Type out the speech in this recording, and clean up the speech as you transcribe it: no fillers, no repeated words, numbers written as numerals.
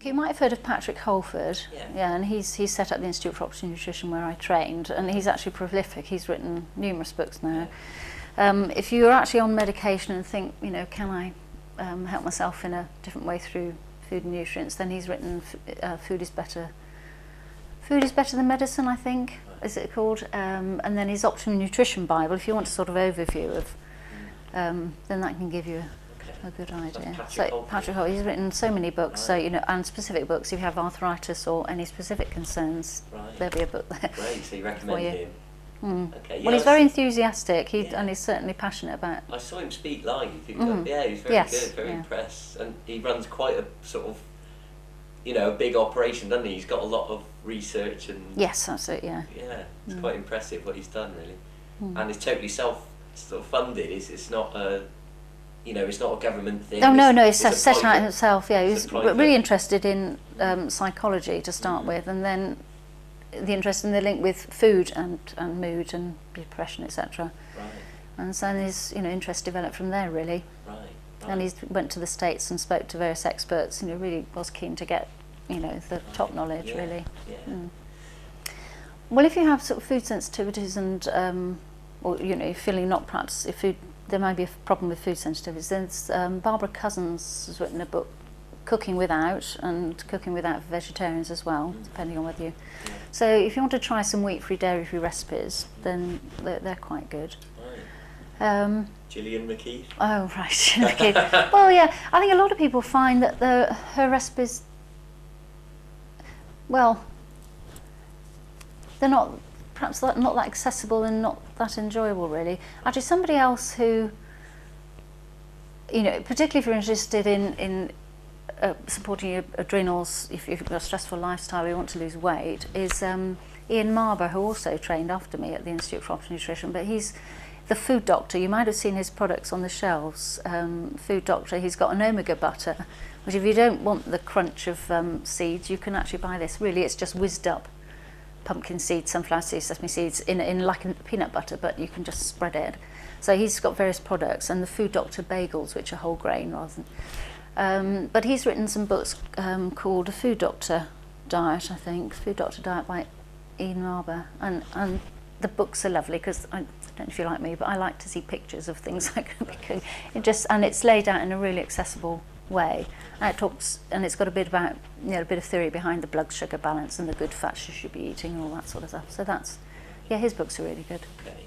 You might have heard of Patrick Holford. Yeah. And he's set up the Institute for Optical Nutrition where I trained, and he's actually prolific. He's written numerous books now. If you're actually on medication and think, you know, can I help myself in a different way through food and nutrients, then he's written Food is Better Than Medicine, I think, is it called? And then his Optimum Nutrition Bible, if you want a sort of overview of, then that can give you a good idea. Patrick Holford, he's written so many books, so you know, and specific books. If you have arthritis or any specific concerns, there'll be a book there. Great, so you recommend him. Okay, yeah, well, he's very enthusiastic. And he's certainly passionate about. I saw him speak live. He was very good, very impressed, and he runs quite a sort of, you know, a big operation, doesn't he? He's got a lot of research and. Yes, that's it. Yeah. Yeah, it's quite impressive what he's done, really, and it's totally self-funded. It's not a. You know, it's not a government thing. No, it's set out himself. Yeah, he was really interested in psychology to start with, and then the interest in the link with food and mood and depression, etc. Right. And so his interest developed from there, really. Right. And he went to the States and spoke to various experts. You know, really was keen to get the top knowledge, really. Yeah. Well, if you have sort of food sensitivities and or you're feeling not perhaps if food. There might be a problem with food sensitivities. Then Barbara Cousins has written a book, Cooking Without, and Cooking Without for vegetarians as well, depending on whether you. So if you want to try some wheat-free, dairy-free recipes, then they're quite good. Right. Gillian McKeith. Oh right, McKeith. Well, yeah, I think a lot of people find that her recipes, well, they're not. Perhaps not that accessible and not that enjoyable, really. Actually, somebody else who, particularly if you're interested in supporting your adrenals, if you've got a stressful lifestyle or you want to lose weight, is Ian Marber, who also trained after me at the Institute for Optical Nutrition, but he's the food doctor. You might have seen his products on the shelves. Food doctor, he's got an omega butter, which if you don't want the crunch of seeds, you can actually buy this. Really, it's just whizzed up pumpkin seeds, sunflower seeds, sesame seeds in like a peanut butter, but you can just spread it. So he's got various products, and the Food Doctor bagels, which are whole grain rather than. But he's written some books called A Food Doctor Diet, I think, Food Doctor Diet by Ian Marber, and the books are lovely because I don't know if you like me, but I like to see pictures of things I can be cooking. And it's laid out in a really accessible way, and it talks, and it's got a bit about a bit of theory behind the blood sugar balance and the good fats you should be eating and all that sort of stuff. So that's his books are really good. Okay.